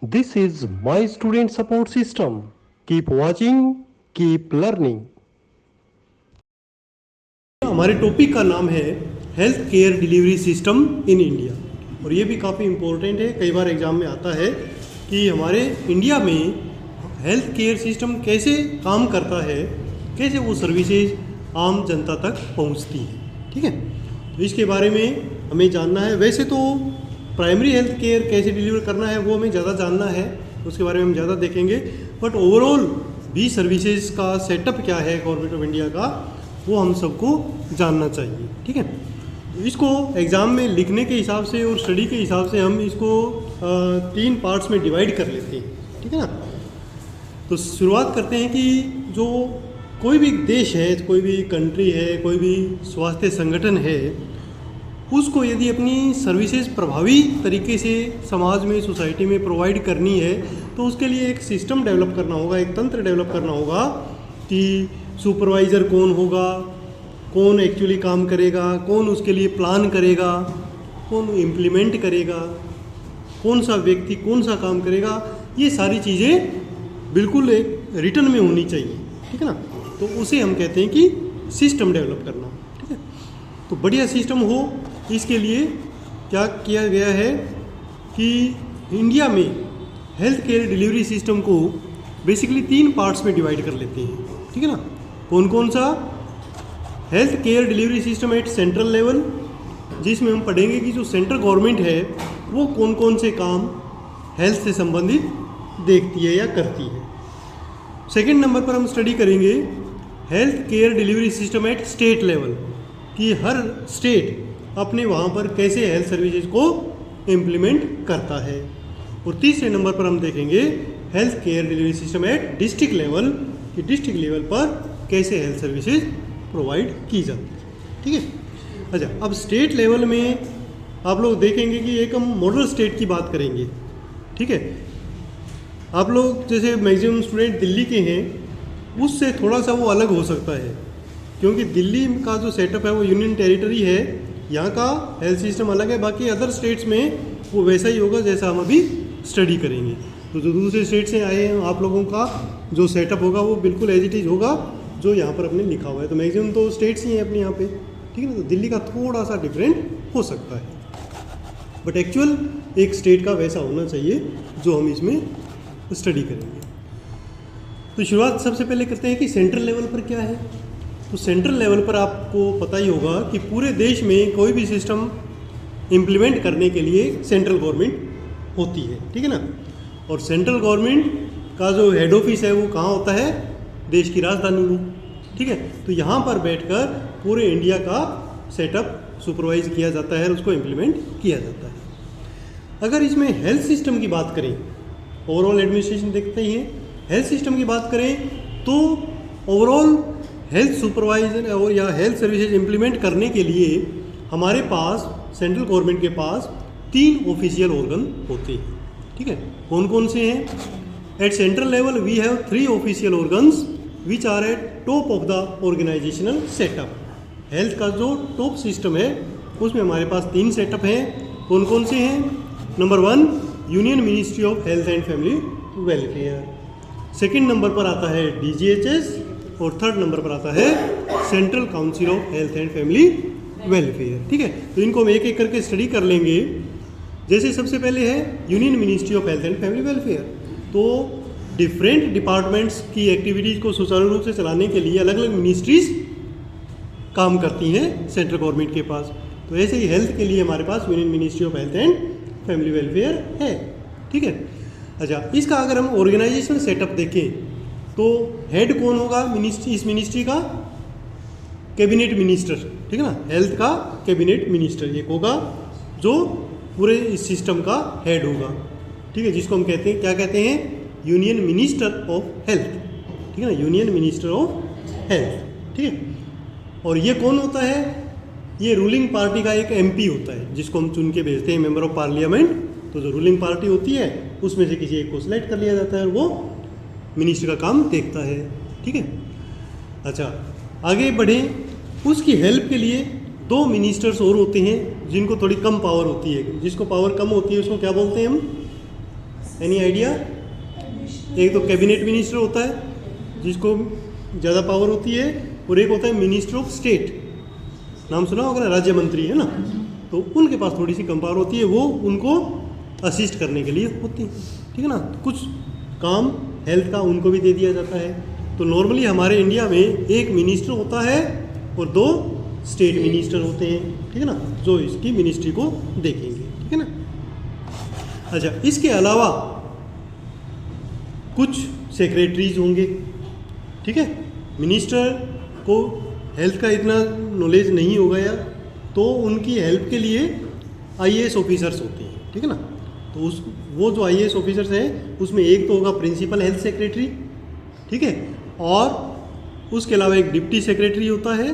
This is my student support system. Keep watching, keep learning. हमारे topic का नाम है health care delivery system in India, और ये भी काफ़ी इम्पोर्टेंट है। कई बार एग्जाम में आता है कि हमारे इंडिया में हेल्थ केयर सिस्टम कैसे काम करता है, कैसे वो सर्विसेज आम जनता तक पहुंचती है। ठीक है, तो इसके बारे में हमें जानना है। वैसे तो प्राइमरी हेल्थ केयर कैसे डिलीवर करना है वो हमें ज़्यादा जानना है, उसके बारे में हम ज़्यादा देखेंगे। बट ओवरऑल भी सर्विसेज का सेटअप क्या है गवर्नमेंट ऑफ इंडिया का, वो हम सबको जानना चाहिए। ठीक है, तो इसको एग्ज़ाम में लिखने के हिसाब से और स्टडी के हिसाब से हम इसको 3 पार्ट्स में डिवाइड कर लेते हैं। ठीक है ना, तो शुरुआत करते हैं कि जो कोई भी देश है, कोई भी कंट्री है, कोई भी स्वास्थ्य संगठन है, उसको यदि अपनी सर्विसेज प्रभावी तरीके से समाज में, सोसाइटी में प्रोवाइड करनी है, तो उसके लिए एक सिस्टम डेवलप करना होगा, एक तंत्र डेवलप करना होगा कि सुपरवाइज़र कौन होगा, कौन एक्चुअली काम करेगा, कौन उसके लिए प्लान करेगा, कौन इम्प्लीमेंट करेगा, कौन सा व्यक्ति कौन सा काम करेगा। ये सारी चीज़ें बिल्कुल एक रिटर्न में होनी चाहिए। ठीक है ना, तो उसे हम कहते हैं कि सिस्टम डेवलप करना। ठीक है, तो बढ़िया सिस्टम हो, इसके लिए क्या किया गया है कि इंडिया में हेल्थ केयर डिलीवरी सिस्टम को बेसिकली 3 पार्ट्स में डिवाइड कर लेते हैं। ठीक है ना, कौन कौन सा? Health care delivery system eight central level, जिसमें हम पढ़ेंगे कि जो सेंट्रल गवर्नमेंट है वो कौन कौन से काम हेल्थ से संबंधित देखती है या करती है। सेकेंड नंबर पर हम स्टडी करेंगे health care delivery system eight state level, कि हर स्टेट अपने वहाँ पर कैसे हेल्थ सर्विसेज को इम्प्लीमेंट करता है। और तीसरे नंबर पर हम देखेंगे health care delivery system at district level, कि डिस्ट्रिक्ट लेवल पर कैसे हेल्थ सर्विसेज प्रोवाइड की जाती है। ठीक है, अच्छा, अब स्टेट लेवल में आप लोग देखेंगे कि एक हम मॉडल स्टेट की बात करेंगे। ठीक है, आप लोग जैसे मैक्सिमम स्टूडेंट दिल्ली के हैं, उससे थोड़ा सा वो अलग हो सकता है, क्योंकि दिल्ली का जो सेटअप है वो यूनियन टेरिटरी है, यहाँ का हेल्थ सिस्टम अलग है। बाकी अदर स्टेट्स में वो वैसा ही होगा जैसा हम अभी स्टडी करेंगे। तो जो दूसरे स्टेट से आए हैं आप लोगों का जो सेटअप होगा वो बिल्कुल एज इट इज़ होगा जो यहाँ पर अपने लिखा हुआ है। तो मैक्सिमम तो स्टेट्स ही हैं अपने यहाँ पे। ठीक है ना, तो दिल्ली का थोड़ा सा डिफरेंट हो सकता है, बट एक्चुअल एक स्टेट का वैसा होना चाहिए जो हम इसमें स्टडी करेंगे। तो शुरुआत सबसे पहले करते हैं कि सेंट्रल लेवल पर क्या है। तो सेंट्रल लेवल पर आपको पता ही होगा कि पूरे देश में कोई भी सिस्टम इम्प्लीमेंट करने के लिए सेंट्रल गवर्नमेंट होती है। ठीक है ना, और सेंट्रल गवर्नमेंट का जो हेड ऑफिस है वो कहाँ होता है? देश की राजधानी में। ठीक है, तो यहाँ पर बैठकर पूरे इंडिया का सेटअप सुपरवाइज किया जाता है और उसको इम्प्लीमेंट किया जाता है। अगर इसमें हेल्थ सिस्टम की बात करें, ओवरऑल एडमिनिस्ट्रेशन देखते ही हैं, हेल्थ सिस्टम की बात करें तो ओवरऑल हेल्थ सुपरवाइजर और या हेल्थ सर्विसेज इम्प्लीमेंट करने के लिए हमारे पास सेंट्रल गवर्नमेंट के पास 3 ऑफिशियल ऑर्गन होते हैं। ठीक है, कौन कौन से हैं? At central level we have 3 official organs which are at top of the organisational setup. Health का जो टॉप सिस्टम है उसमें हमारे पास 3 सेटअप हैं। कौन कौन से हैं? Number 1 union ministry of health and family welfare, second number पर आता है DGHS, और थर्ड नंबर पर आता है central council of health and family welfare. ठीक है, तो इनको हम एक एक करके स्टडी कर लेंगे। जैसे सबसे पहले है union ministry of health and family welfare, तो डिफरेंट डिपार्टमेंट्स की एक्टिविटीज़ को सुचारू रूप से चलाने के लिए अलग अलग मिनिस्ट्रीज काम करती हैं सेंट्रल गवर्नमेंट के पास। तो ऐसे ही हेल्थ के लिए हमारे पास union ministry of health and family welfare है। ठीक है, अच्छा, इसका अगर हम ऑर्गेनाइजेशनल सेटअप देखें तो हेड कौन होगा इस मिनिस्ट्री का? Cabinet minister. ठीक है ना, हेल्थ का कैबिनेट मिनिस्टर एक होगा जो पूरे इस सिस्टम का हेड होगा। ठीक है, जिसको हम कहते हैं, क्या कहते हैं? Union minister of health. ठीक है ना, यूनियन मिनिस्टर ऑफ हेल्थ। ठीक है, और ये कौन होता है? ये रूलिंग पार्टी का एक MP होता है जिसको हम चुन के भेजते हैं, मेंबर ऑफ पार्लियामेंट। तो जो रूलिंग पार्टी होती है उसमें से किसी एक को सिलेक्ट कर लिया जाता है और वो मिनिस्टर का काम देखता है। ठीक है, अच्छा, आगे बढ़ें। उसकी हेल्प के लिए 2 मिनिस्टर्स और होते हैं जिनको थोड़ी कम पावर होती है। जिसको पावर कम होती है उसको क्या बोलते हैं हम? Any idea? एक तो कैबिनेट मिनिस्टर होता है जिसको ज़्यादा पावर होती है, और एक होता है मिनिस्टर ऑफ स्टेट, नाम सुना होगा ना, राज्य मंत्री है ना, तो उनके पास थोड़ी सी कम पावर होती है, वो उनको असिस्ट करने के लिए होती है, ठीक है ना। कुछ काम हेल्थ का उनको भी दे दिया जाता है। तो नॉर्मली हमारे इंडिया में एक मिनिस्टर होता है और 2 स्टेट मिनिस्टर होते हैं, ठीक है ना, जो इसकी मिनिस्ट्री को देखेंगे, ठीक है ना। अच्छा, इसके अलावा कुछ सेक्रेटरीज होंगे, ठीक है। मिनिस्टर को हेल्थ का इतना नॉलेज नहीं होगा या तो उनकी हेल्प के लिए आईएएस ऑफिसर्स होते हैं, ठीक है ना। तो वो जो आईएएस ऑफिसर्स हैं उसमें एक तो होगा प्रिंसिपल हेल्थ सेक्रेटरी, ठीक है, और उसके अलावा एक डिप्टी सेक्रेटरी होता है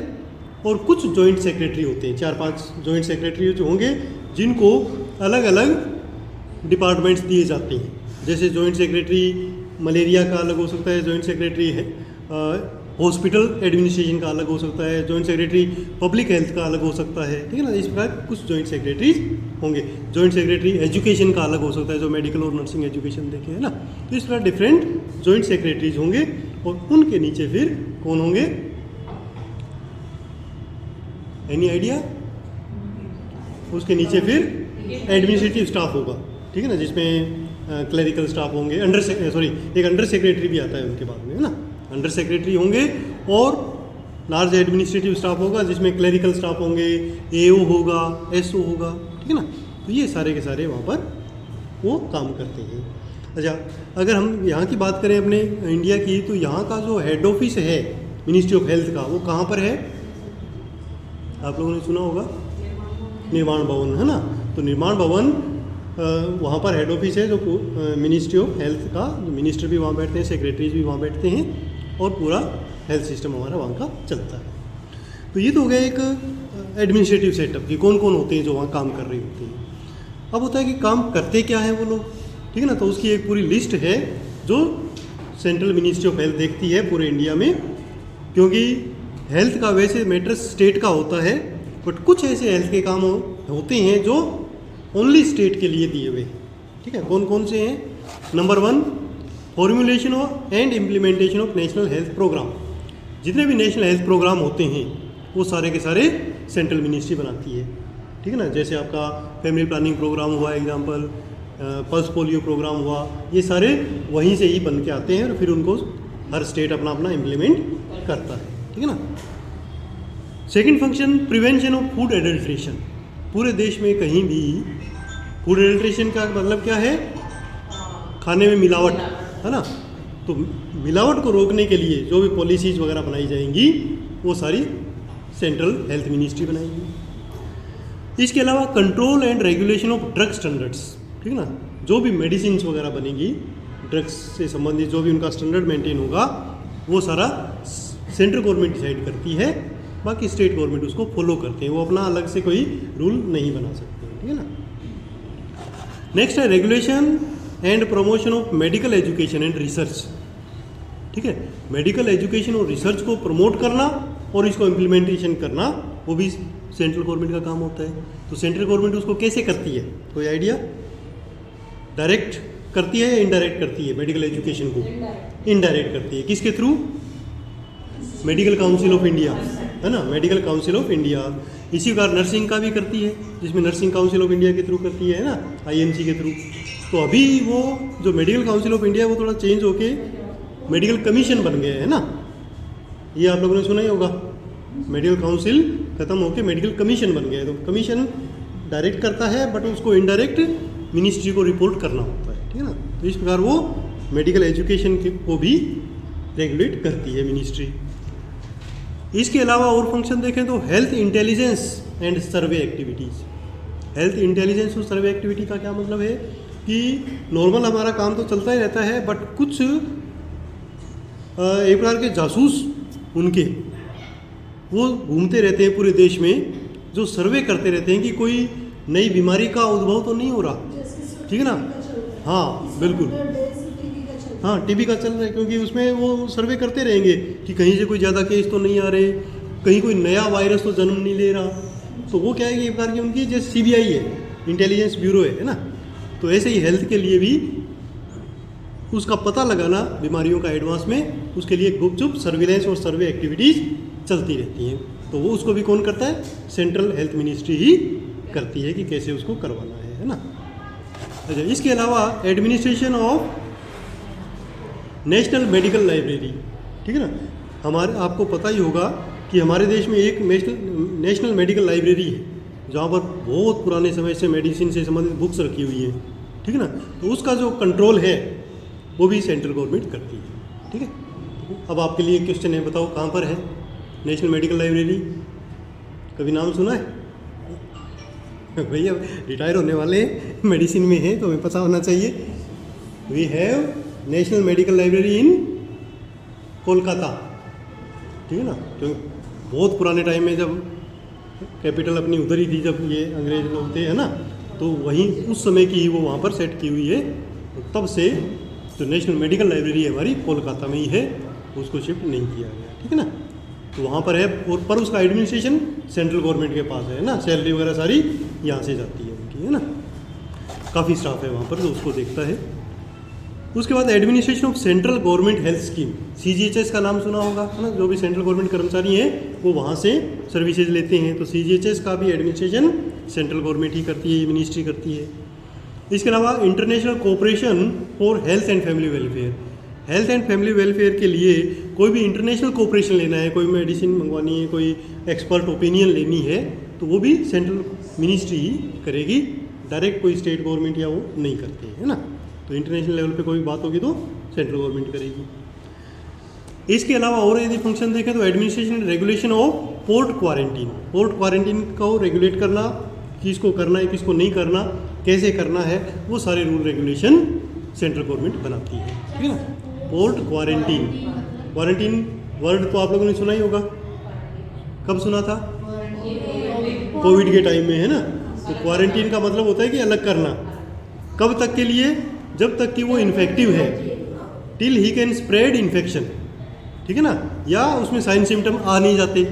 और कुछ जॉइंट सेक्रेटरी होते हैं, 4-5 जॉइंट सेक्रेटरी जो होंगे जिनको अलग अलग डिपार्टमेंट्स दिए जाते हैं। जैसे जॉइंट सेक्रेटरी मलेरिया का अलग हो सकता है, जॉइंट सेक्रेटरी है हॉस्पिटल एडमिनिस्ट्रेशन का अलग हो सकता है, जॉइंट सेक्रेटरी पब्लिक हेल्थ का अलग हो सकता है, ठीक है ना। इस प्रकार कुछ जॉइंट सेक्रेटरीज होंगे। जॉइंट सेक्रेटरी एजुकेशन का अलग हो सकता है, जो मेडिकल और नर्सिंग एजुकेशन देखे है ना। तो इस प्रकार डिफरेंट जॉइंट सेक्रेटरीज होंगे और उनके नीचे फिर कौन होंगे? Any idea? उसके नीचे फिर एडमिनिस्ट्रेटिव स्टाफ होगा, ठीक है ना, जिसमें क्लरिकल स्टाफ होंगे, एक अंडर सेक्रेटरी भी आता है उनके बाद में, है ना। अंडर सेक्रेटरी होंगे और लार्ज एडमिनिस्ट्रेटिव स्टाफ होगा जिसमें क्लरिकल स्टाफ होंगे, एओ होगा, एसओ होगा, ठीक है ना। तो ये सारे के सारे वहाँ पर वो काम करते हैं। अच्छा, अगर हम यहाँ की बात करें अपने इंडिया की, तो यहाँ का जो हेड ऑफिस है मिनिस्ट्री ऑफ हेल्थ का, वो कहाँ पर है? आप लोगों ने सुना होगा निर्माण भवन, है ना। तो निर्माण भवन वहाँ पर हेड ऑफिस है, जो मिनिस्ट्री ऑफ हेल्थ का, मिनिस्टर भी वहाँ बैठते हैं, सेक्रेटरीज भी वहाँ बैठते हैं और पूरा हेल्थ सिस्टम हमारा वहाँ का चलता है। तो ये तो हो गया एक एडमिनिस्ट्रेटिव सेटअप की कौन कौन होते हैं जो वहाँ काम कर रहे होते हैं। अब होता है कि काम करते क्या हैं वो लोग, ठीक है ना। तो उसकी एक पूरी लिस्ट है जो सेंट्रल मिनिस्ट्री ऑफ हेल्थ देखती है पूरे इंडिया में, क्योंकि हेल्थ का वैसे मैटर स्टेट का होता है, बट कुछ ऐसे हेल्थ के काम होते हैं जो ओनली स्टेट के लिए दिए हुए, ठीक है। कौन कौन से हैं? Number 1, formulation and implementation of national health programme. जितने भी नेशनल हेल्थ प्रोग्राम होते हैं वो सारे के सारे सेंट्रल मिनिस्ट्री बनाती है, ठीक है ना। जैसे आपका फैमिली प्लानिंग प्रोग्राम हुआ एग्जाम्पल, पल्स पोलियो प्रोग्राम हुआ, ये सारे वहीं से ही बन के आते हैं और फिर उनको हर स्टेट अपना अपना इम्प्लीमेंट करता है, ठीक है ना। Second function, prevention of food adulteration. पूरे देश में कहीं भी फूड एडल्ट्रेशन का मतलब क्या है? खाने में मिलावट, है ना। तो मिलावट को रोकने के लिए जो भी पॉलिसीज़ वगैरह बनाई जाएंगी वो सारी सेंट्रल हेल्थ मिनिस्ट्री बनाएगी। इसके अलावा control and regulation of drug standards, ठीक है ना। जो भी मेडिसिन वगैरह बनेगी, ड्रग्स से संबंधित जो भी उनका स्टैंडर्ड मेंटेन होगा वो सारा सेंट्रल गवर्नमेंट डिसाइड करती है, बाकी स्टेट गवर्नमेंट उसको फॉलो करते हैं, वो अपना अलग से कोई रूल नहीं बना सकते, ठीक है ना। नेक्स्ट है regulation and promotion of medical education and research, ठीक है। मेडिकल एजुकेशन और रिसर्च को प्रमोट करना और इसको इम्प्लीमेंटेशन करना वो भी सेंट्रल गवर्नमेंट का काम होता है। तो सेंट्रल गवर्नमेंट उसको कैसे करती है, कोई आइडिया? डायरेक्ट करती है या इनडायरेक्ट करती है? मेडिकल एजुकेशन को इनडायरेक्ट करती है। किसके through? Medical council of India, है ना, मेडिकल काउंसिल ऑफ इंडिया। इसी प्रकार नर्सिंग का भी करती है, जिसमें नर्सिंग काउंसिल ऑफ इंडिया के थ्रू करती है ना, आईएमसी के थ्रू। तो अभी वो जो मेडिकल काउंसिल ऑफ इंडिया वो थोड़ा चेंज होके मेडिकल कमीशन बन गया है ना, ये आप लोगों ने सुना ही होगा। मेडिकल काउंसिल खत्म होके मेडिकल कमीशन बन गया है। तो कमीशन डायरेक्ट करता है बट उसको इनडायरेक्ट मिनिस्ट्री को रिपोर्ट करना होता है, ठीक है ना। तो इस प्रकार वो मेडिकल एजुकेशन को भी रेगुलेट करती है मिनिस्ट्री। इसके अलावा और फंक्शन देखें तो health intelligence and survey activities. Health intelligence और सर्वे एक्टिविटी का क्या मतलब है कि नॉर्मल हमारा काम तो चलता ही रहता है, बट कुछ एक प्रकार के जासूस उनके वो घूमते रहते हैं पूरे देश में, जो सर्वे करते रहते हैं कि कोई नई बीमारी का उद्भव तो नहीं हो रहा, ठीक है ना। हाँ बिल्कुल, हाँ टीबी का चल रहा है, क्योंकि उसमें वो सर्वे करते रहेंगे कि कहीं से कोई ज़्यादा केस तो नहीं आ रहे, कहीं कोई नया वायरस तो जन्म नहीं ले रहा। तो वो क्या है कि एक प्रकार की उनकी जैसे सीबीआई है, इंटेलिजेंस ब्यूरो है ना। तो ऐसे ही हेल्थ के लिए भी उसका पता लगाना बीमारियों का एडवांस में, उसके लिए गुपचुप सर्विलेंस और सर्वे एक्टिविटीज़ चलती रहती हैं। तो वो उसको भी कौन करता है? सेंट्रल हेल्थ मिनिस्ट्री ही करती है कि कैसे उसको करवाना है ना। अच्छा, इसके अलावा administration of national medical library, ठीक है ना। हमारे आपको पता ही होगा कि हमारे देश में एक नेशनल मेडिकल लाइब्रेरी है जहाँ पर बहुत पुराने समय से मेडिसिन से संबंधित बुक्स रखी हुई हैं, ठीक है ना। तो उसका जो कंट्रोल है वो भी सेंट्रल गवर्नमेंट करती है, ठीक है। अब आपके लिए क्वेश्चन है, बताओ कहाँ पर है नेशनल मेडिकल लाइब्रेरी? कभी नाम सुना है? भैया रिटायर होने वाले हैं, मेडिसिन में है तो हमें पता होना चाहिए। We have national medical library in Kolkata, ठीक है ना। तो बहुत पुराने टाइम में जब कैपिटल अपनी उधर ही थी, जब ये अंग्रेज लोग थे, है ना, तो वहीं उस समय की ही वो वहाँ पर सेट की हुई है। तो तब से जो नेशनल मेडिकल लाइब्रेरी है हमारी कोलकाता में ही है, उसको शिफ्ट नहीं किया गया, ठीक है ना। तो वहाँ पर है, और पर उसका एडमिनिस्ट्रेशन सेंट्रल गवर्नमेंट के पास है ना। सैलरी वगैरह सारी यहाँ से जाती है उनकी, है ना। काफ़ी स्टाफ है वहाँ पर जो उसको देखता है। उसके बाद administration of central government health scheme, CGHS का नाम सुना होगा, है ना। जो भी सेंट्रल गवर्नमेंट कर्मचारी हैं वो वहाँ से सर्विसेज लेते हैं। तो CGHS का भी एडमिनिस्ट्रेशन सेंट्रल गवर्नमेंट ही करती है, ये मिनिस्ट्री करती है। इसके अलावा international cooperation for health and family welfare, health and family welfare के लिए कोई भी इंटरनेशनल कोऑपरेशन लेना है, कोई मेडिसिन मंगवानी है, कोई एक्सपर्ट ओपिनियन लेनी है, तो वो भी सेंट्रल मिनिस्ट्री ही करेगी। डायरेक्ट कोई स्टेट गवर्नमेंट या वो नहीं करते हैं, है ना। तो इंटरनेशनल लेवल पे कोई बात होगी तो सेंट्रल गवर्नमेंट करेगी। इसके अलावा और यदि फंक्शन देखें तो administration regulation of port quarantine, port quarantine को रेगुलेट करना, किसको करना है किसको नहीं करना, कैसे करना है, वो सारे रूल रेगुलेशन सेंट्रल गवर्नमेंट बनाती है, ठीक है ना। पोर्ट क्वारंटीन, क्वारंटीन वर्ड तो आप लोगों ने सुना ही होगा, कब सुना था? कोविड के टाइम में, है ना। तो क्वारंटीन का मतलब होता है कि अलग करना, कब तक के लिए? जब तक कि वो इन्फेक्टिव है, till he can spread infection, ठीक है ना, या उसमें साइन सिम्टम आ नहीं जाते।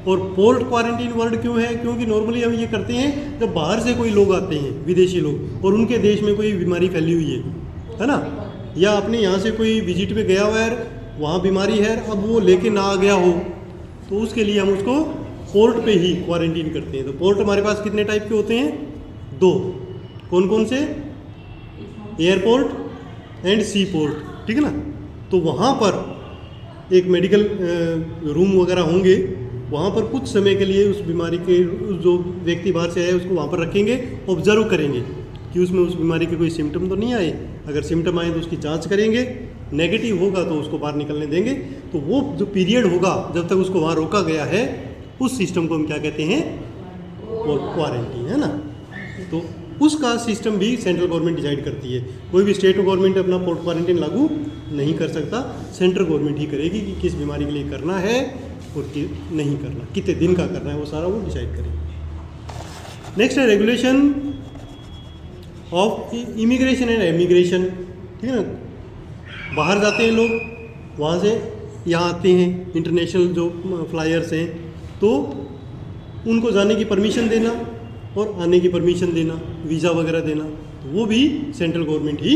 और पोर्ट क्वारंटीन वर्ड क्यों है? क्योंकि नॉर्मली हम ये करते हैं जब बाहर से कोई लोग आते हैं, विदेशी लोग, और उनके देश में कोई बीमारी फैली हुई है ना, या अपने यहाँ से कोई विजिट पे गया हुआ है, वहाँ बीमारी है, अब वो लेके ना आ गया हो, तो उसके लिए हम उसको पोर्ट पे ही क्वारंटीन करते हैं। तो पोर्ट हमारे पास कितने टाइप के होते हैं? 2। कौन कौन से? एयरपोर्ट एंड सी पोर्ट, ठीक है ना। तो वहाँ पर एक मेडिकल रूम वगैरह होंगे, वहाँ पर कुछ समय के लिए उस बीमारी के जो व्यक्ति बाहर से आए उसको वहाँ पर रखेंगे, ऑब्जर्व करेंगे कि उसमें उस बीमारी के कोई सिम्टम तो नहीं आए। अगर सिम्टम आए तो उसकी जांच करेंगे, नेगेटिव होगा तो उसको बाहर निकलने देंगे। तो वो जो पीरियड होगा जब तक उसको वहाँ रोका गया है, उस सिस्टम को हम क्या कहते हैं? क्वारंटीन, है ना। तो उसका सिस्टम भी सेंट्रल गवर्नमेंट डिसाइड करती है। कोई भी स्टेट गवर्नमेंट अपना पोर्ट क्वारंटीन लागू नहीं कर सकता, सेंट्रल गवर्नमेंट ही करेगी कि किस बीमारी के लिए करना है और नहीं करना, कितने दिन का करना है, वो सारा वो डिसाइड करेगी। नेक्स्ट है regulation of immigration and emigration, ठीक है ना। बाहर जाते हैं लोग, वहाँ से यहाँ आते हैं, इंटरनेशनल जो फ्लायर्स हैं, तो उनको जाने की परमिशन देना और आने की परमिशन देना, वीज़ा वगैरह देना, तो वो भी सेंट्रल गवर्नमेंट ही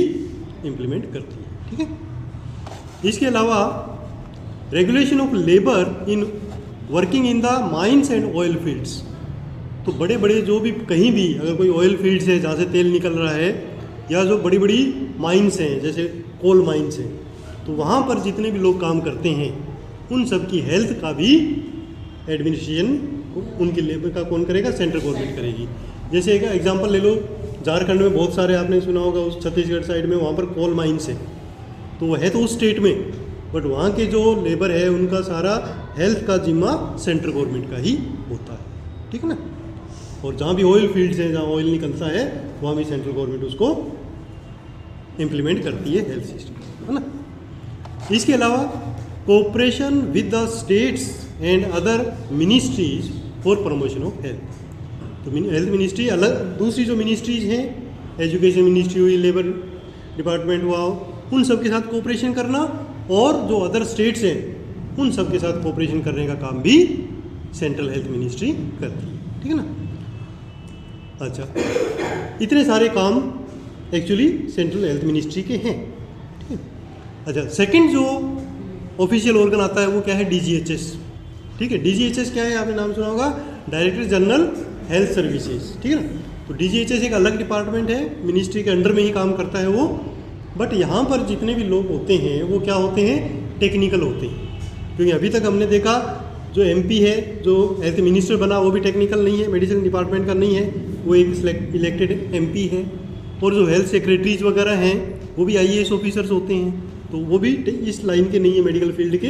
इम्प्लीमेंट करती है, ठीक है। इसके अलावा regulation of labour in working in the mines and oil fields, तो बड़े बड़े जो भी कहीं भी अगर कोई ऑयल फील्ड्स है जहाँ से तेल निकल रहा है, या जो बड़ी बड़ी माइंस हैं जैसे कोल माइंस हैं, तो वहाँ पर जितने भी लोग काम करते हैं उन सब की हेल्थ का भी एडमिनिस्ट्रेशन उनके लेबर का कौन करेगा? सेंट्रल गवर्नमेंट करेगी। जैसे एक एग्जांपल ले लो, झारखंड में बहुत सारे आपने सुना होगा, उस छत्तीसगढ़ साइड में वहाँ पर कोल माइंस है, तो वह है तो उस स्टेट में, बट वहाँ के जो लेबर है उनका सारा हेल्थ का जिम्मा सेंट्रल गवर्नमेंट का ही होता है, ठीक है ना। और जहाँ भी ऑयल फील्ड्स हैं, जहाँ ऑयल निकलता है, वहाँ भी सेंट्रल गवर्नमेंट उसको इम्प्लीमेंट करती है हेल्थ सिस्टम, है ना। इसके अलावा cooperation with the states and other ministries for promotion of health, तो हेल्थ मिनिस्ट्री अलग, दूसरी जो मिनिस्ट्रीज हैं, एजुकेशन मिनिस्ट्री हुई, लेबर डिपार्टमेंट हुआ, उन सब के साथ कोऑपरेशन करना, और जो अदर स्टेट्स हैं उन सब के साथ कोऑपरेशन करने का काम भी सेंट्रल हेल्थ मिनिस्ट्री करती है, ठीक है ना। अच्छा, इतने सारे काम एक्चुअली सेंट्रल हेल्थ मिनिस्ट्री के हैं। ठीक है। अच्छा, सेकंड जो ऑफिशियल ऑर्गन आता है वो क्या है, DGHS। ठीक है, DGHS क्या है, आपने नाम सुना होगा, डायरेक्टर जनरल हेल्थ सर्विसेज। ठीक है ना। तो DGHS एक अलग डिपार्टमेंट है, मिनिस्ट्री के अंडर में ही काम करता है वो। बट यहाँ पर जितने भी लोग होते हैं वो क्या होते हैं, टेक्निकल होते हैं। क्योंकि अभी तक हमने देखा जो MP है, जो हेल्थ मिनिस्टर बना, वो भी टेक्निकल नहीं है, मेडिसिन डिपार्टमेंट का नहीं है, वो एक इलेक्टेड MP है। और जो हेल्थ सेक्रेटरीज वगैरह हैं वो भी IAS ऑफिसर्स होते हैं, तो वो भी इस लाइन के नहीं है, मेडिकल फील्ड के।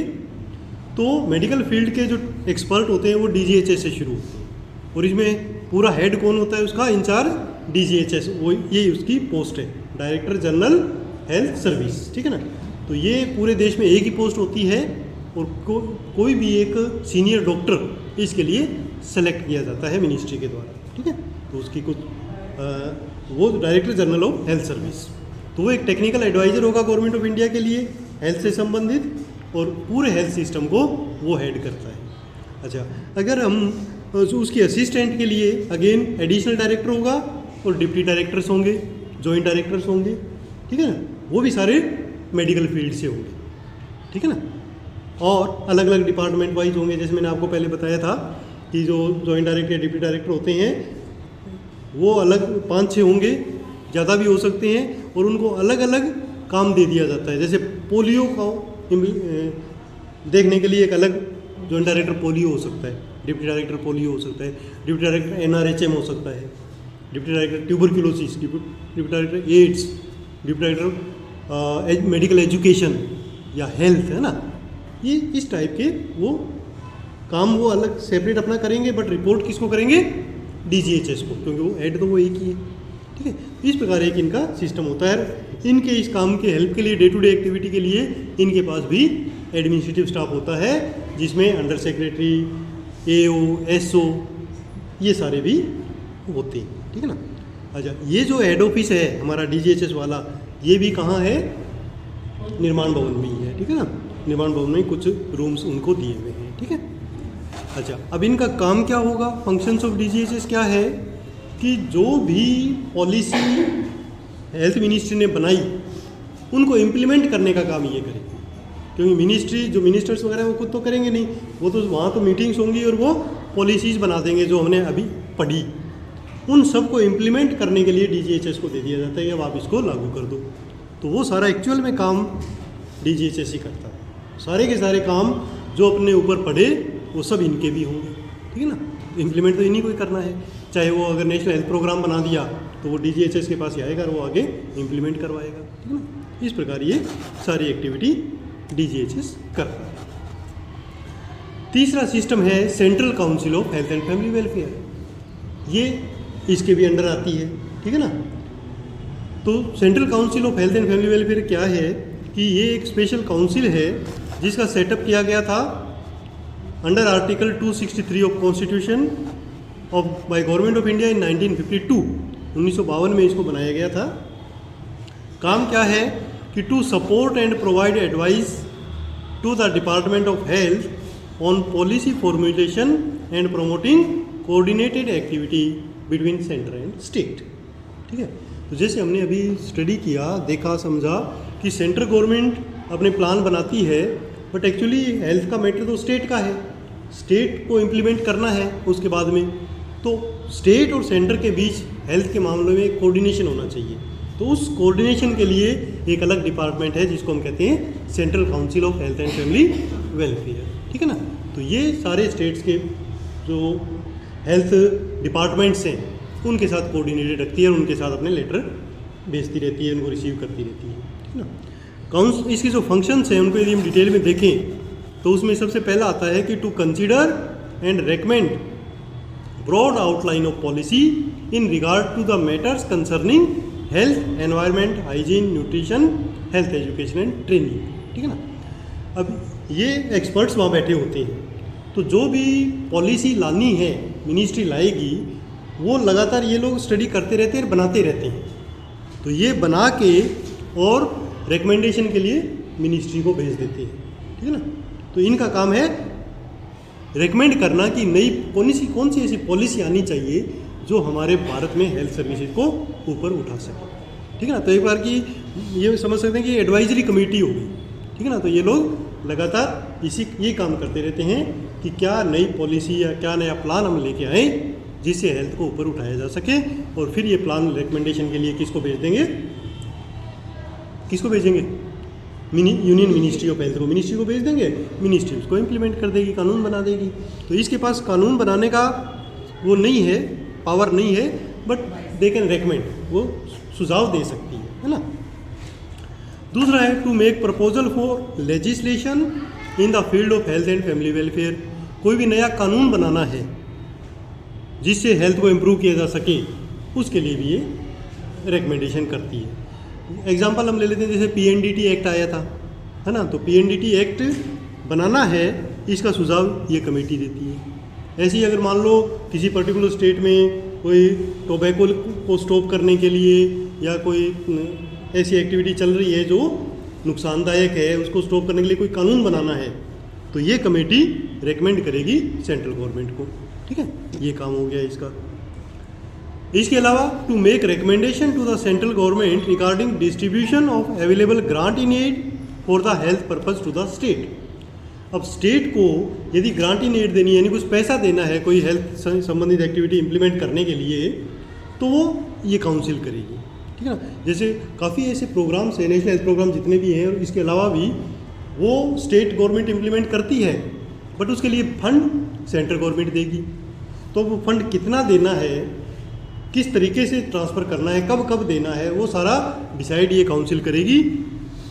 तो मेडिकल फील्ड के जो एक्सपर्ट होते हैं वो DGHS से शुरू होते हैं। और इसमें पूरा हेड कौन होता है, उसका इंचार्ज DGHS, वो ये उसकी पोस्ट है, डायरेक्टर जनरल हेल्थ सर्विस। ठीक है ना। तो ये पूरे देश में एक ही पोस्ट होती है और कोई भी एक सीनियर डॉक्टर इसके लिए सेलेक्ट किया जाता है मिनिस्ट्री के द्वारा। ठीक है। तो उसकी कुछ वो director general of health service, तो वो एक टेक्निकल एडवाइजर होगा गवर्नमेंट ऑफ इंडिया के लिए हेल्थ से संबंधित, और पूरे हेल्थ सिस्टम को वो हेड करता है। अच्छा, अगर हम उसके असिस्टेंट के लिए अगेन एडिशनल डायरेक्टर होगा और डिप्टी डायरेक्टर्स होंगे, जॉइंट डायरेक्टर्स होंगे। ठीक है ना। वो भी सारे मेडिकल फील्ड से होंगे। ठीक है ना। और अलग अलग डिपार्टमेंट वाइज होंगे, जैसे मैंने आपको पहले बताया था कि जो जॉइंट डायरेक्टर या डिप्टी डायरेक्टर होते हैं वो अलग 5-6 होंगे, ज़्यादा भी हो सकते हैं, और उनको अलग अलग काम दे दिया जाता है। जैसे पोलियो को देखने के लिए एक अलग जॉइंट डायरेक्टर पोलियो हो सकता है, डिप्टी डायरेक्टर पोलियो हो सकता है, डिप्टी डायरेक्टर NRHM हो सकता है, deputy director tuberculosis, deputy director AIDS, deputy director medical education या हेल्थ, है ना। ये इस टाइप के वो काम वो अलग सेपरेट अपना करेंगे, बट रिपोर्ट किसको करेंगे, DGHS को, क्योंकि वो हेड तो वो एक ही है। ठीक है। इस प्रकार एक इनका सिस्टम होता है। इनके इस काम के हेल्प के लिए, डे टू डे एक्टिविटी के लिए इनके पास भी एडमिनिस्ट्रेटिव स्टाफ होता है, जिसमें अंडर सेक्रेटरी, AO, SO ये सारे भी होते हैं। ठीक है ना। अच्छा, ये जो हेड ऑफिस है हमारा DGHS वाला, ये भी कहाँ है, निर्माण भवन में ही है। ठीक है ना। निर्माण भवन में कुछ रूम्स उनको दिए हुए हैं। ठीक है। अच्छा, अब इनका काम क्या होगा, फंक्शंस ऑफ DGHS क्या है कि जो भी पॉलिसी हेल्थ मिनिस्ट्री ने बनाई उनको इम्प्लीमेंट करने का काम ये करेगी। क्योंकि मिनिस्ट्री जो मिनिस्टर्स वगैरह वो खुद तो करेंगे नहीं, वो तो वहाँ तो मीटिंग्स होंगी और वो पॉलिसीज़ बना देंगे जो हमने अभी पढ़ी। उन सब को इम्प्लीमेंट करने के लिए DGHS को दे दिया जाता है कि अब आप इसको लागू कर दो। तो वो सारा एक्चुअल में काम DGHS ही करता है। सारे के सारे काम जो अपने ऊपर पड़े वो सब इनके भी होंगे। ठीक है ना। इम्प्लीमेंट तो इन्हीं को ही करना है। चाहे वो अगर नेशनल हेल्थ प्रोग्राम बना दिया तो वो DGHS के पास ही आएगा और वो आगे इम्प्लीमेंट करवाएगा। ठीक है ना। इस प्रकार ये सारी एक्टिविटी DGHS करता है। तीसरा सिस्टम है central council of health and family welfare. ये इसके भी अंडर आती है। ठीक है ना। तो central council of health and family welfare क्या है कि ये एक स्पेशल काउंसिल है जिसका सेटअप किया गया था under article 263 of constitution of by government of India in 1952। 1952 में इसको बनाया गया था। काम क्या है कि to support and provide advice to the department of health on policy formulation and promoting coordinated activity between centre and state. ठीक है। तो जैसे हमने अभी स्टडी किया, देखा, समझा कि सेंट्रल गवर्नमेंट अपने प्लान बनाती है, बट एक्चुअली हेल्थ का मैटर तो स्टेट का है, स्टेट को इम्प्लीमेंट करना है उसके बाद में। तो स्टेट और सेंटर के बीच हेल्थ के मामलों में कोऑर्डिनेशन होना चाहिए। तो उस कोऑर्डिनेशन के लिए एक अलग डिपार्टमेंट है जिसको हम कहते हैं central council of health and family welfare. ठीक है ना। तो ये सारे स्टेट्स के जो हेल्थ डिपार्टमेंट्स हैं उनके साथ कोऑर्डिनेटेड रखती है और उनके साथ अपने लेटर भेजती रहती है, उनको रिसीव करती रहती है। ठीक है ना। इसके जो फंक्शंस हैं उनको यदि हम डिटेल में देखें तो उसमें सबसे पहला आता है कि to consider and recommend broad outline of policy in regard to the matters concerning health, environment, hygiene, nutrition, health education and training. ठीक है ना। अब ये एक्सपर्ट्स वहाँ बैठे होते हैं, तो जो भी पॉलिसी लानी है मिनिस्ट्री लाएगी वो लगातार ये लोग स्टडी करते रहते हैं और बनाते रहते हैं। तो ये बना के और रिकमेंडेशन के लिए मिनिस्ट्री को भेज देते हैं। ठीक है ना। तो इनका काम है रिकमेंड करना कि नई कौन सी ऐसी पॉलिसी आनी चाहिए जो हमारे भारत में हेल्थ सर्विसेज को ऊपर उठा सके। ठीक है ना। तो एक बार की ये समझ सकते हैं कि एडवाइजरी कमेटी होगी, ठीक है ना। तो ये लोग लगातार ये काम करते रहते हैं कि क्या नई पॉलिसी या क्या नया प्लान हम लेके आए जिससे हेल्थ को ऊपर उठाया जा सके, और फिर ये प्लान रिकमेंडेशन के लिए किसको भेज देंगे, किसको भेजेंगे, यूनियन मिनिस्ट्री ऑफ हेल्थ को, मिनिस्ट्री को भेज देंगे, मिनिस्ट्री उसको इम्प्लीमेंट कर देगी, कानून बना देगी। तो इसके पास कानून बनाने का वो नहीं है, पावर नहीं है, बट दे कैन रेकमेंड, वो सुझाव दे सकती है ना। दूसरा है to make proposal for legislation in the field of health and family welfare. कोई भी नया कानून बनाना है जिससे हेल्थ को इम्प्रूव किया जा सके, उसके लिए भी ये रिकमेंडेशन करती है। एग्जाम्पल हम ले लेते हैं, जैसे पीएनडीटी एक्ट आया था, है ना। तो पीएनडीटी एक्ट बनाना है, इसका सुझाव ये कमेटी देती है। ऐसे ही अगर मान लो किसी पर्टिकुलर स्टेट में कोई टोबैको को स्टॉप करने के लिए या कोई ऐसी एक्टिविटी चल रही है जो नुकसानदायक है, उसको स्टॉप करने के लिए कोई कानून बनाना है, तो ये कमेटी रेकमेंड करेगी सेंट्रल गवर्नमेंट को, ठीक है। ये काम हो गया इसका। इसके अलावा to make recommendation to the central government regarding distribution of available grant in aid for the health purpose to the state. अब स्टेट को यदि ग्रांट इन एड देनी है, यानी कुछ पैसा देना है कोई हेल्थ संबंधित एक्टिविटी इंप्लीमेंट करने के लिए, तो वो ये काउंसिल करेगी, ठीक है ना। जैसे काफ़ी ऐसे प्रोग्राम्स हैं, नेशनल हेल्थ प्रोग्राम जितने भी हैं, और इसके अलावा भी वो स्टेट गवर्नमेंट इंप्लीमेंट करती है, बट उसके लिए फंड सेंट्रल गवर्नमेंट देगी। तो वो फंड कितना देना है, किस तरीके से ट्रांसफ़र करना है, कब कब देना है, वो सारा डिसाइड ये काउंसिल करेगी।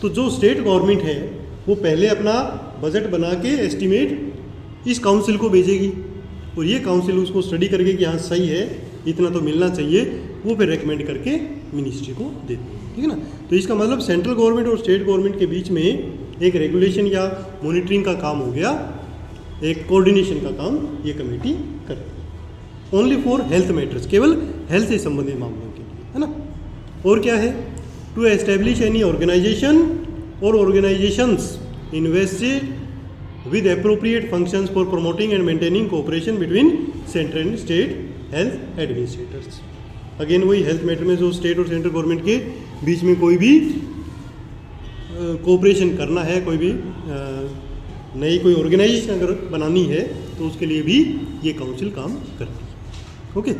तो जो स्टेट गवर्नमेंट है वो पहले अपना बजट बना के एस्टिमेट इस काउंसिल को भेजेगी, और ये काउंसिल उसको स्टडी करके कि हाँ सही है, इतना तो मिलना चाहिए, वो फिर रेकमेंड करके मिनिस्ट्री को देती है, ठीक है ना। तो इसका मतलब सेंट्रल गवर्नमेंट और स्टेट गवर्नमेंट के बीच में एक रेगुलेशन या मॉनिटरिंग का काम हो गया, एक कोऑर्डिनेशन का काम ये कमेटी करती है। ओनली फॉर हेल्थ मैटर्स, केवल हेल्थ से संबंधित मामलों के लिए, है ना। और क्या है, टू एस्टेब्लिश एनी ऑर्गेनाइजेशन और organisations invested with appropriate functions for promoting and maintaining cooperation between central and state health administrators. Again वही हेल्थ मैटर में जो स्टेट और सेंट्रल गवर्नमेंट के बीच में कोई भी कोऑपरेशन करना है, कोई भी नई कोई ऑर्गेनाइजेशन अगर बनानी है, तो उसके लिए भी ये काउंसिल काम करती है। ओके,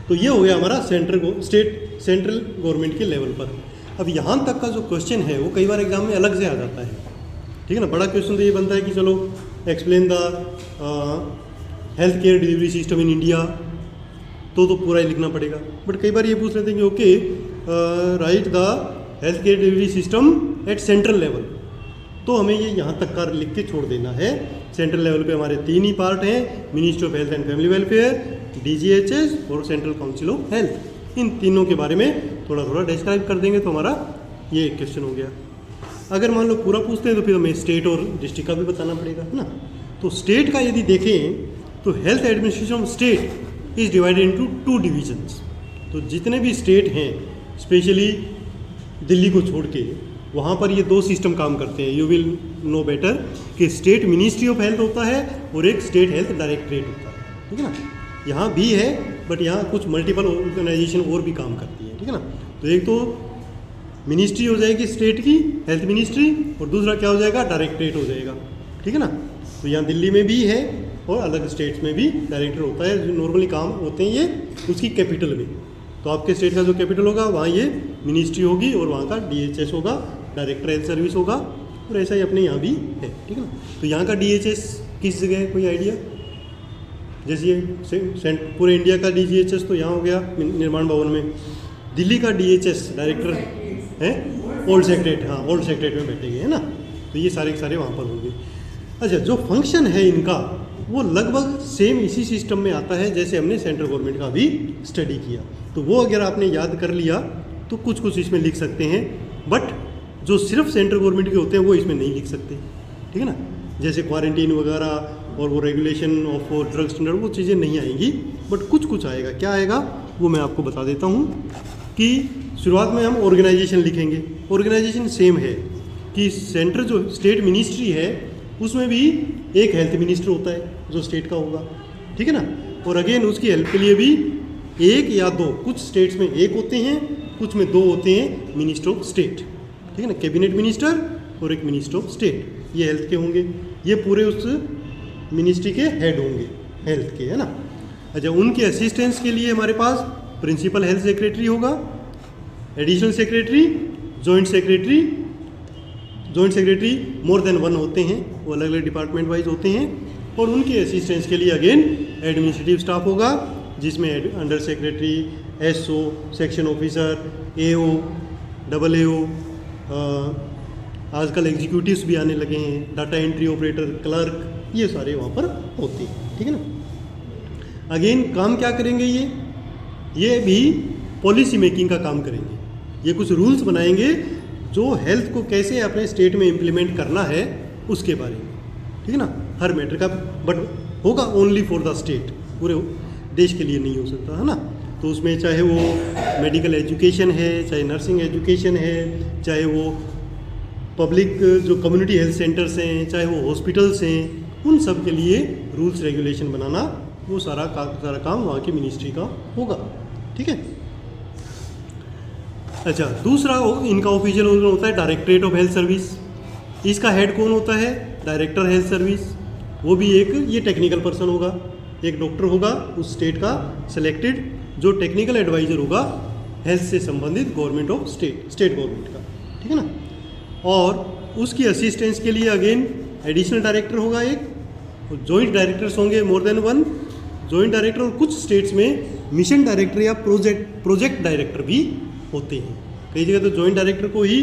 तो ये हो गया हमारा सेंट्रल गवर्नमेंट के लेवल पर। अब यहाँ तक का जो क्वेश्चन है वो कई बार एग्जाम में अलग से आ जाता है, ठीक है ना। बड़ा क्वेश्चन तो ये बनता है कि चलो explain the health care delivery system in India, तो पूरा ही लिखना पड़ेगा। बट कई बार ये पूछ लेते हैं कि okay right the health care delivery system eight central level, तो हमें ये यहाँ तक का लिख के छोड़ देना है। सेंट्रल लेवल पे हमारे 3 ही पार्ट हैं, ministry of health and family welfare, DGHS और सेंट्रल काउंसिल ऑफ हेल्थ। इन तीनों के बारे में थोड़ा थोड़ा डिस्क्राइब कर देंगे तो हमारा ये एक क्वेश्चन हो गया। अगर मान लो पूरा पूछते हैं तो फिर हमें स्टेट और डिस्ट्रिक्ट का भी बताना पड़ेगा, है ना। तो स्टेट का यदि देखें तो health administration of state is divided into 2 divisions. तो जितने भी स्टेट हैं, स्पेशली दिल्ली को छोड़ के, वहाँ पर ये 2 सिस्टम काम करते हैं। यू विल नो बेटर कि स्टेट मिनिस्ट्री ऑफ हेल्थ होता है और एक स्टेट हेल्थ डायरेक्टरेट होता है, ठीक है ना। यहाँ भी है, बट यहाँ कुछ मल्टीपल ऑर्गेनाइजेशन और भी काम करती है, ठीक है ना। तो एक तो मिनिस्ट्री हो जाएगी स्टेट की, हेल्थ मिनिस्ट्री, और दूसरा क्या हो जाएगा, डायरेक्टरेट हो जाएगा, ठीक है ना। तो यहाँ दिल्ली में भी है और अलग स्टेट्स में भी डायरेक्टर होता है, जो नॉर्मली काम होते हैं ये उसकी कैपिटल में। तो आपके स्टेट का जो कैपिटल होगा वहाँ ये मिनिस्ट्री होगी और वहाँ का DHS होगा, डायरेक्टर हेल्थ सर्विस होगा, और ऐसा ही अपने यहाँ भी है, ठीक है ना। तो यहाँ का DHS किस जगह है, कोई आइडिया? जैसे ये पूरे इंडिया का DGHS तो यहाँ हो गया निर्माण भवन में, दिल्ली का DHS डायरेक्टर है ओल्ड सेक्रेटरी, हाँ ओल्ड सेक्रेटरी में बैठेंगे, है ना। तो ये सारे के सारे वहाँ पर होंगे। अच्छा, जो फंक्शन है इनका वो लगभग सेम इसी सिस्टम में आता है जैसे हमने सेंट्रल गवर्नमेंट का भी स्टडी किया। तो वो अगर आपने याद कर लिया तो कुछ कुछ इसमें लिख सकते हैं, बट जो सिर्फ सेंट्रल गवर्नमेंट के होते हैं वो इसमें नहीं लिख सकते, ठीक है ना। जैसे क्वारंटीन वगैरह और वो रेगुलेशन ऑफ ड्रग स्टैंडर्ड, वो चीज़ें नहीं आएंगी, बट कुछ कुछ आएगा। क्या आएगा वो मैं आपको बता देता हूँ कि शुरुआत में हम ऑर्गेनाइजेशन लिखेंगे। ऑर्गेनाइजेशन सेम है कि सेंट्रल जो स्टेट मिनिस्ट्री है उसमें भी एक हेल्थ मिनिस्टर होता है जो स्टेट का होगा, ठीक है ना। और अगेन उसकी हेल्प के लिए भी 1 या 2, कुछ स्टेट्स में 1 होते हैं, कुछ में 2 होते हैं मिनिस्टर ऑफ स्टेट, ठीक है ना, कैबिनेट मिनिस्टर और एक मिनिस्टर ऑफ स्टेट, ये हेल्थ के होंगे, ये पूरे उस मिनिस्ट्री के हेड होंगे हेल्थ के, है ना। अच्छा, उनके असिस्टेंस के लिए हमारे पास प्रिंसिपल हेल्थ सेक्रेटरी होगा, additional secretary, joint secretary. Joint secretary more than 1 होते हैं, वो अलग अलग डिपार्टमेंट वाइज होते हैं। और उनके असिस्टेंस के लिए अगेन एडमिनिस्ट्रेटिव स्टाफ होगा, जिसमें under secretary, SO, section officer, AO, double AO, आजकल एग्जीक्यूटिव्स भी आने लगे हैं, डाटा एंट्री ऑपरेटर, क्लर्क, ये सारे वहाँ पर होते हैं, ठीक है ना। अगेन काम क्या करेंगे ये भी पॉलिसी मेकिंग का काम करेंगे। ये कुछ रूल्स बनाएंगे जो हेल्थ को कैसे अपने स्टेट में इम्प्लीमेंट करना है उसके बारे में, ठीक है ना, हर मैटर का, बट होगा ओनली फॉर द स्टेट, पूरे देश के लिए नहीं हो सकता, है ना। तो उसमें चाहे वो मेडिकल एजुकेशन है, चाहे नर्सिंग एजुकेशन है, चाहे वो पब्लिक जो कम्युनिटी हेल्थ सेंटर्स हैं, चाहे वो हॉस्पिटल्स हैं, उन सब के लिए रूल्स रेगुलेशन बनाना, वो सारा काम वहाँ की मिनिस्ट्री का होगा, ठीक है। अच्छा, दूसरा इनका ऑफिशियल ऑर्गन होता है डायरेक्टरेट ऑफ हेल्थ सर्विस। इसका हेड कौन होता है? Director health service. वो भी ये टेक्निकल पर्सन होगा, एक डॉक्टर होगा उस स्टेट का सिलेक्टेड, जो टेक्निकल एडवाइज़र होगा हेल्थ से संबंधित गवर्नमेंट ऑफ स्टेट गवर्नमेंट का, ठीक है ना। और उसकी असिस्टेंस के लिए अगेन एडिशनल डायरेक्टर होगा एक, और जॉइंट डायरेक्टर्स होंगे मोर देन 1 जॉइंट डायरेक्टर, और कुछ स्टेट्स में मिशन डायरेक्टर या प्रोजेक्ट डायरेक्टर भी होते हैं। कई जगह तो जॉइंट डायरेक्टर को ही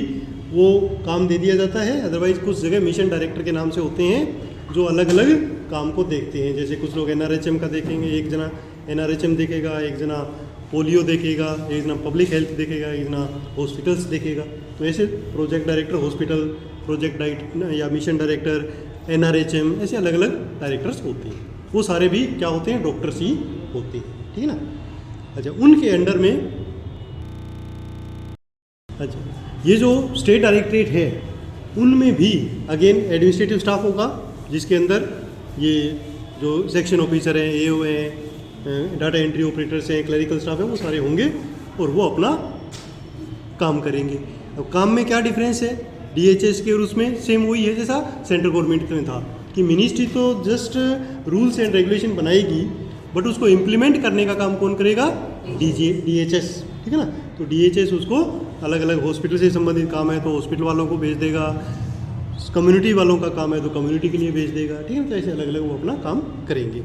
वो काम दे दिया जाता है, अदरवाइज कुछ जगह मिशन डायरेक्टर के नाम से होते हैं जो अलग अलग काम को देखते हैं। जैसे कुछ लोग एनआरएचएम का देखेंगे, एक जना एनआरएचएम देखेगा, एक जना पोलियो देखेगा, एक जना पब्लिक हेल्थ देखेगा, एक जना हॉस्पिटल्स देखेगा। तो ऐसे प्रोजेक्ट डायरेक्टर हॉस्पिटल, प्रोजेक्ट या मिशन डायरेक्टर, एनआरएचएम, ऐसे अलग अलग डायरेक्टर्स होते हैं। वो सारे भी क्या होते हैं? डॉक्टर्स ही होते हैं, ठीक है ना। अच्छा, उनके अंडर में ये जो स्टेट डायरेक्टरेट है उनमें भी अगेन एडमिनिस्ट्रेटिव स्टाफ होगा, जिसके अंदर ये जो सेक्शन ऑफिसर हैं, एओ हैं, डाटा एंट्री ऑपरेटर्स हैं, क्लरिकल स्टाफ है, वो सारे होंगे और वो अपना काम करेंगे। अब काम में क्या डिफरेंस है डीएचएस के और उसमें? सेम वही है जैसा सेंट्रल गवर्नमेंट में था कि मिनिस्ट्री तो जस्ट रूल्स एंड रेगुलेशन बनाएगी, बट उसको इम्प्लीमेंट करने का काम कौन करेगा? डीएचएस, ठीक है ना। तो डीएचएस उसको अलग अलग हॉस्पिटल से संबंधित काम है तो हॉस्पिटल वालों को भेज देगा, कम्युनिटी वालों का काम है तो कम्युनिटी के लिए भेज देगा, ठीक है। तो ऐसे अलग अलग वो अपना काम करेंगे।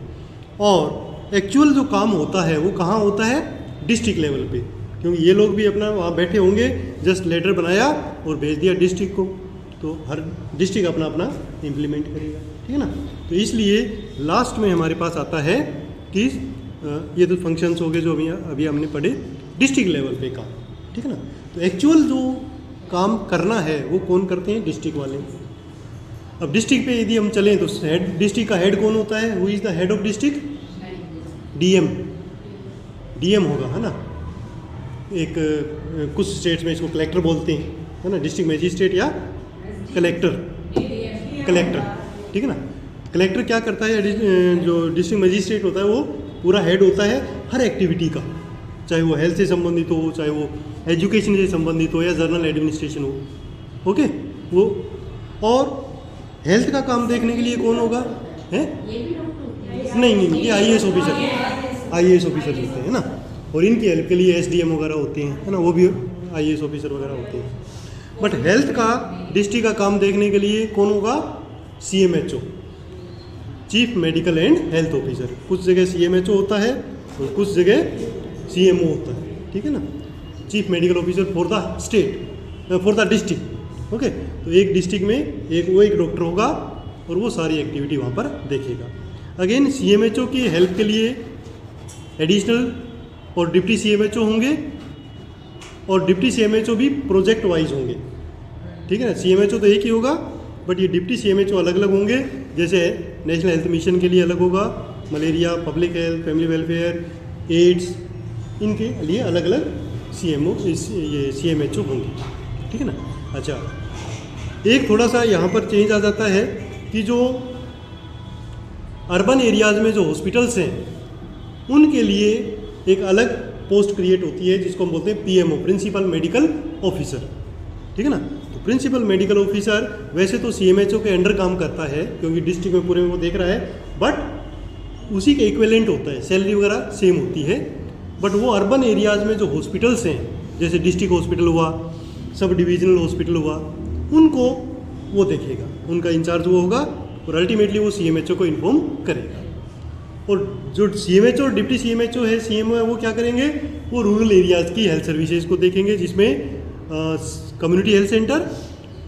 और एक्चुअल जो काम होता है वो कहाँ होता है? डिस्ट्रिक्ट लेवल पे, क्योंकि ये लोग भी अपना वहाँ बैठे होंगे, जस्ट लेटर बनाया और भेज दिया डिस्ट्रिक्ट को, तो हर डिस्ट्रिक्ट अपना अपना इम्प्लीमेंट करेगा, ठीक है ना। तो इसलिए लास्ट में हमारे पास आता है कि ये तो फंक्शंस हो गए जो अभी हमने पढ़े डिस्ट्रिक्ट लेवल पे काम, ठीक है ना। तो एक्चुअल जो काम करना है वो कौन करते हैं? डिस्ट्रिक्ट वाले। अब डिस्ट्रिक्ट पे यदि हम चलें तो हेड, डिस्ट्रिक्ट का हेड कौन होता है? Who is the head of district? DM होगा, है ना। एक कुछ स्टेट्स में इसको कलेक्टर बोलते हैं, है ना, डिस्ट्रिक्ट मजिस्ट्रेट या कलेक्टर, ठीक है ना। कलेक्टर क्या करता है? जो डिस्ट्रिक्ट मजिस्ट्रेट होता है वो पूरा हेड होता है हर एक्टिविटी का, चाहे वो हेल्थ से संबंधित हो, चाहे वो एजुकेशन से संबंधित हो या जर्नल एडमिनिस्ट्रेशन हो, ओके वो। और हेल्थ का काम देखने के लिए कौन होगा? है नहीं, ये आईएएस ऑफिसर होते हैं ना, और इनकी हेल्प के लिए एसडीएम वगैरह होते हैं, है ना, वो भी आईएएस ऑफिसर वगैरह होते हैं। बट हेल्थ का डिस्ट्रिक्ट का काम देखने के लिए कौन होगा? CMHO, chief medical and health officer. कुछ जगह सीएमएचओ होता है और कुछ जगह सीएमओ होता है, ठीक है ना। Chief medical officer for the state, for the district, okay. तो एक डिस्ट्रिक्ट में एक डॉक्टर होगा और वो सारी एक्टिविटी वहाँ पर देखेगा। अगेन सीएमएचओ की हेल्प के लिए एडिशनल और डिप्टी सीएमएचओ होंगे, और डिप्टी सीएमएचओ भी प्रोजेक्ट वाइज होंगे, ठीक है ना। सीएमएचओ तो एक ही होगा, बट ये डिप्टी सीएमएचओ अलग अलग होंगे। जैसे नेशनल हेल्थ मिशन के लिए अलग होगा, malaria, public health, family welfare, AIDS, इनके लिए अलग अलग ये सीएमएचओ होंगे, ठीक है ना। अच्छा, एक थोड़ा सा यहाँ पर चेंज आ जाता है कि जो अर्बन एरियाज़ में जो हॉस्पिटल्स हैं उनके लिए एक अलग पोस्ट क्रिएट होती है जिसको हम बोलते हैं पीएमओ, प्रिंसिपल मेडिकल ऑफिसर, ठीक है ना। तो प्रिंसिपल मेडिकल ऑफिसर वैसे तो सीएमएचओ के अंडर काम करता है क्योंकि डिस्ट्रिक्ट में पूरे में वो देख रहा है, बट उसी के इक्विवेलेंट होता है, सैलरी वगैरह सेम होती है। बट वो अर्बन एरियाज़ में जो हॉस्पिटल्स हैं, जैसे डिस्ट्रिक्ट हॉस्पिटल हुआ, सब डिविजनल हॉस्पिटल हुआ, उनको वो देखेगा, उनका इंचार्ज वो होगा और अल्टीमेटली वो सीएमएचओ को इन्फॉर्म करेगा। और जो सीएमएचओ और डिप्टी सीएमएचओ है, सीएमओ है, वो क्या करेंगे, वो रूरल एरियाज़ की हेल्थ सर्विसेज को देखेंगे, जिसमें community health centre,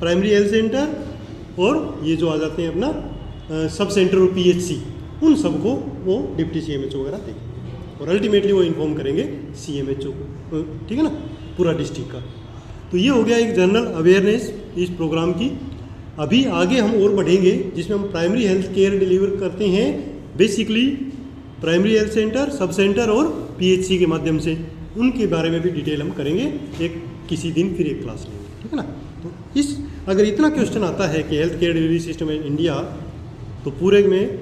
primary health centre और ये जो आ जाते हैं अपना सब सेंटर और पीएचसी, उन सबको वो डिप्टी सीएमएचओ वगैरह देखेंगे और अल्टीमेटली वो इन्फॉर्म करेंगे सीएमएचओ, ठीक है ना, पूरा डिस्ट्रिक्ट का। तो ये हो गया एक जनरल अवेयरनेस इस प्रोग्राम की। अभी आगे हम और बढ़ेंगे जिसमें हम प्राइमरी हेल्थ केयर डिलीवर करते हैं, basically primary health centre, sub centre और पीएचसी के माध्यम से, उनके बारे में भी डिटेल हम करेंगे एक किसी दिन, फिर एक क्लास लेंगे, ठीक है ना। तो इस अगर इतना क्वेश्चन आता है कि health care delivery system in India, तो पूरे में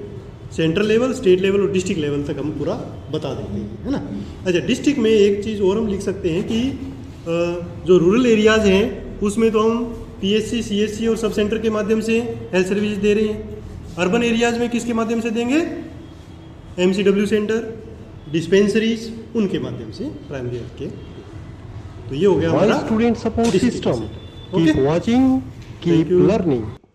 सेंट्रल लेवल, स्टेट लेवल और डिस्ट्रिक्ट लेवल तक हम पूरा बता देते हैं, है ना। अच्छा, डिस्ट्रिक्ट में एक चीज़ और हम लिख सकते हैं कि जो रूरल एरियाज़ हैं उसमें तो हम पीएचसी, सीएचसी और सब सेंटर के माध्यम से हेल्थ सर्विस दे रहे हैं। अर्बन एरियाज़ में किसके माध्यम से देंगे, एमसीडब्ल्यू सेंटर, डिस्पेंसरीज, उनके माध्यम से प्राइमरी हेल्थ केयर। तो ये हो गया हमारा student support district system. center. Keep Okay? Watching, Thank keep you. Learning.